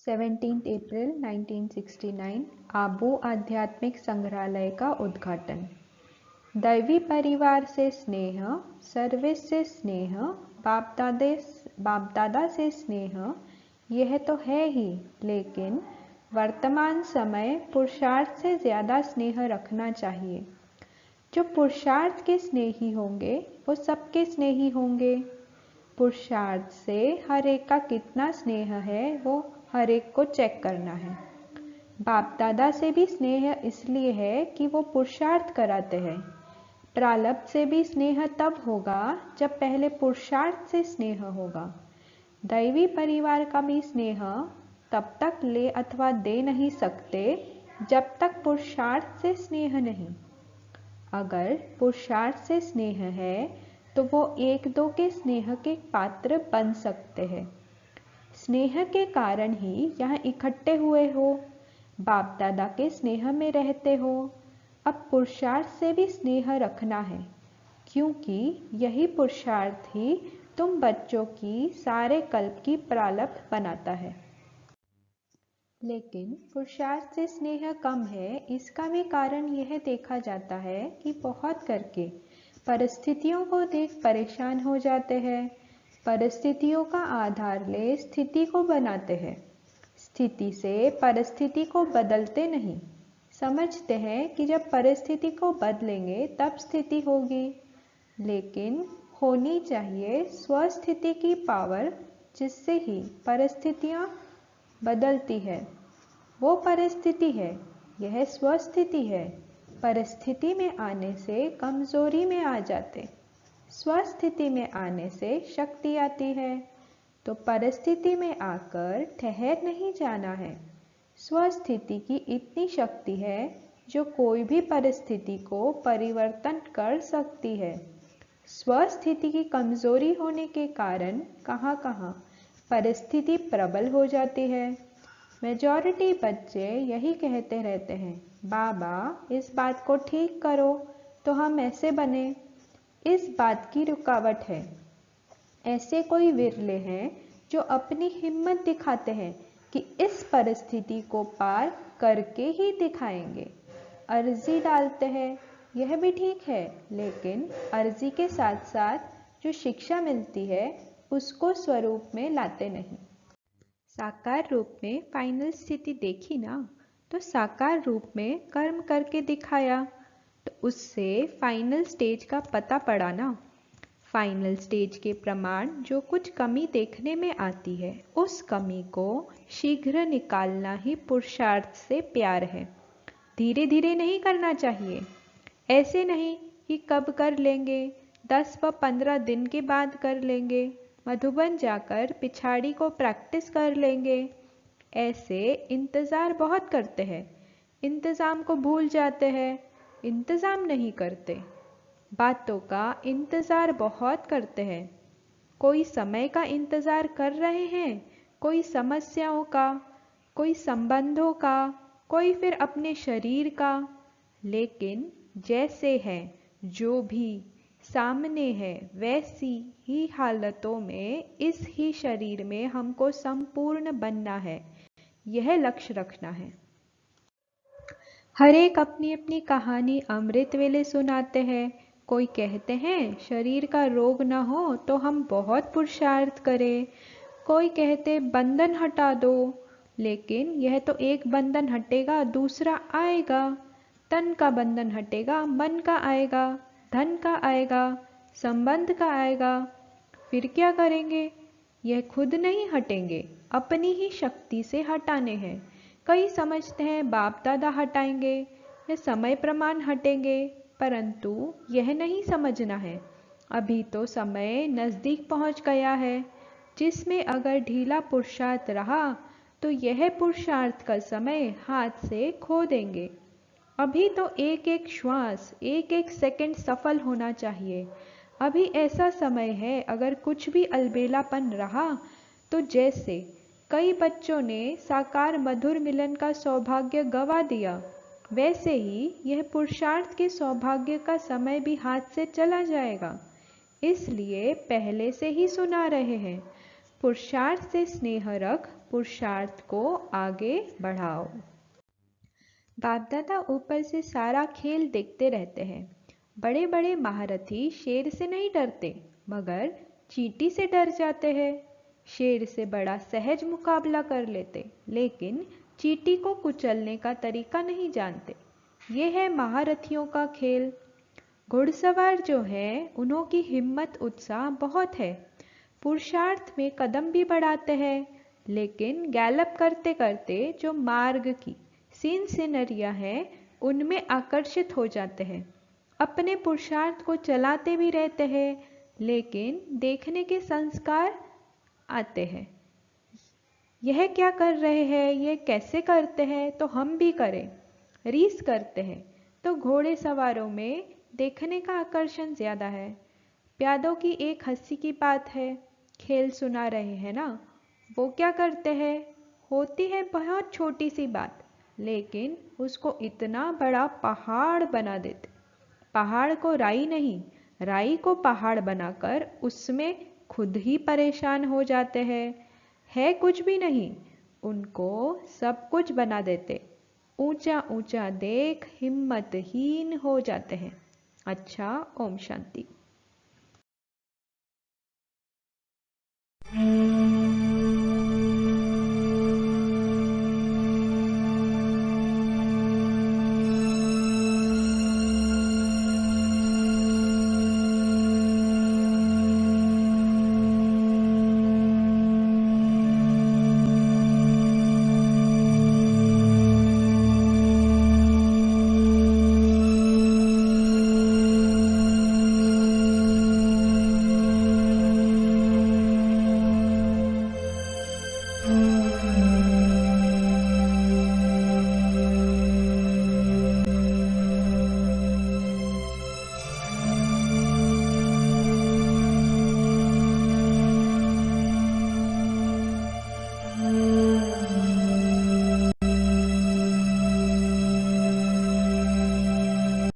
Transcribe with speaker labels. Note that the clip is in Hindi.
Speaker 1: 17 अप्रैल 1969 आबू आध्यात्मिक संग्रहालय का उद्घाटन। दैवी परिवार से स्नेह, सर्विस से स्नेह, बाप दादा से स्नेह, यह तो है ही, लेकिन वर्तमान समय पुरुषार्थ से ज़्यादा स्नेह रखना चाहिए। जो पुरुषार्थ के स्नेही होंगे वो सबके स्नेही होंगे। पुरुषार्थ से हर एक का कितना स्नेह है वो हर एक को चेक करना है। बाप दादा से भी स्नेह इसलिए है कि वो पुरुषार्थ कराते हैं। प्रारब्ध से भी स्नेह तब होगा जब पहले पुरुषार्थ से स्नेह होगा। दैवी परिवार का भी स्नेह तब तक ले अथवा दे नहीं सकते जब तक पुरुषार्थ से स्नेह नहीं। अगर पुरुषार्थ से स्नेह है तो वो एक दो के स्नेह के पात्र बन सकते हैं। स्नेह के कारण ही यहाँ इकट्ठे हुए हो, बाप दादा के स्नेह में रहते हो। अब पुरुषार्थ से भी स्नेह रखना है, क्योंकि यही पुरुषार्थ ही तुम बच्चों की सारे कल्प की प्रारब्ध बनाता है। लेकिन पुरुषार्थ से स्नेह कम है, इसका भी कारण यह देखा जाता है कि बहुत करके परिस्थितियों को देख परेशान हो जाते हैं। परिस्थितियों का आधार ले स्थिति को बनाते हैं, स्थिति से परिस्थिति को बदलते नहीं। समझते हैं कि जब परिस्थिति को बदलेंगे तब स्थिति होगी, लेकिन होनी चाहिए स्वस्थिति की पावर, जिससे ही परिस्थितियाँ बदलती है। वो परिस्थिति है, यह स्वस्थिति है। परिस्थिति में आने से कमजोरी में आ जाते, स्वस्थिति में आने से शक्ति आती है। तो परिस्थिति में आकर ठहर नहीं जाना है। स्वस्थिति की इतनी शक्ति है जो कोई भी परिस्थिति को परिवर्तन कर सकती है। स्वस्थिति की कमजोरी होने के कारण कहाँ कहाँ परिस्थिति प्रबल हो जाती है। मेजॉरिटी बच्चे यही कहते रहते हैं, बाबा इस बात को ठीक करो तो हम ऐसे बने। इस बात की रुकावट है। ऐसे कोई विरले हैं जो अपनी हिम्मत दिखाते हैं कि इस परिस्थिति को पार करके ही दिखाएंगे। अर्जी डालते हैं, यह भी ठीक है, लेकिन अर्जी के साथ साथ जो शिक्षा मिलती है उसको स्वरूप में लाते नहीं। साकार रूप में फाइनल स्थिति देखी ना, तो साकार रूप में कर्म करके दिखाया, तो उससे फाइनल स्टेज का पता पड़ा ना। फाइनल स्टेज के प्रमाण जो कुछ कमी देखने में आती है, उस कमी को शीघ्र निकालना ही पुरुषार्थ से प्यार है। धीरे धीरे नहीं करना चाहिए। ऐसे नहीं कि कब कर लेंगे, 10 व 15 दिन के बाद कर लेंगे, मधुबन जाकर पिछाड़ी को प्रैक्टिस कर लेंगे। ऐसे इंतज़ार बहुत करते हैं, इंतज़ाम को भूल जाते हैं, इंतज़ाम नहीं करते, बातों का इंतज़ार बहुत करते हैं। कोई समय का इंतज़ार कर रहे हैं, कोई समस्याओं का, कोई संबंधों का, कोई फिर अपने शरीर का। लेकिन जैसे है, जो भी सामने है, वैसी ही हालतों में इस ही शरीर में हमको संपूर्ण बनना है, यह लक्ष्य रखना है। हर एक अपनी अपनी कहानी अमृत वेले सुनाते हैं। कोई कहते हैं शरीर का रोग न हो तो हम बहुत पुरुषार्थ करें। कोई कहते बंधन हटा दो, लेकिन यह तो एक बंधन हटेगा दूसरा आएगा। तन का बंधन हटेगा, मन का आएगा, धन का आएगा, संबंध का आएगा। फिर क्या करेंगे? यह खुद नहीं हटेंगे, अपनी ही शक्ति से हटाने हैं। कई समझते हैं बाप दादा हटाएंगे या समय प्रमाण हटेंगे, परंतु यह नहीं समझना है। अभी तो समय नज़दीक पहुंच गया है, जिसमें अगर ढीला पुरुषार्थ रहा तो यह पुरुषार्थ का समय हाथ से खो देंगे। अभी तो एक एक श्वास, एक एक सेकंड सफल होना चाहिए। अभी ऐसा समय है, अगर कुछ भी अलबेलापन रहा तो जैसे कई बच्चों ने साकार मधुर मिलन का सौभाग्य गवा दिया, वैसे ही यह पुरुषार्थ के सौभाग्य का समय भी हाथ से चला जाएगा। इसलिए पहले से ही सुना रहे हैं, पुरुषार्थ से स्नेह रख, पुरुषार्थ को आगे बढ़ाओ। बाप दादा ऊपर से सारा खेल देखते रहते हैं। बड़े बड़े महारथी शेर से नहीं डरते, मगर चींटी से डर जाते हैं। शेर से बड़ा सहज मुकाबला कर लेते, लेकिन चींटी को कुचलने का तरीका नहीं जानते। ये है महारथियों का खेल। घुड़सवार जो है, उन्हों की हिम्मत उत्साह बहुत है। पुरुषार्थ में कदम भी बढ़ाते हैं, लेकिन गैलप करते करते जो मार्ग की सीन सिनरिया है, उनमें आकर्षित हो जाते हैं। अपने पुरुषार्थ को चलाते भी रहते हैं, लेकिन देखने के संस्कार आते हैं। यह क्या कर रहे हैं, ये कैसे करते हैं, तो हम भी करें। रीस करते हैं तो घोड़े सवारों में देखने का आकर्षण ज्यादा है। प्यादों की एक हंसी की बात है, खेल सुना रहे हैं ना, वो क्या करते हैं, होती है बहुत छोटी सी बात, लेकिन उसको इतना बड़ा पहाड़ बना देते। पहाड़ को राई नहीं, राई को पहाड़ बनाकर उसमें खुद ही परेशान हो जाते हैं। है कुछ भी नहीं, उनको सब कुछ बना देते। ऊंचा ऊंचा देख हिम्मतहीन हो जाते हैं। अच्छा, ओम शांति।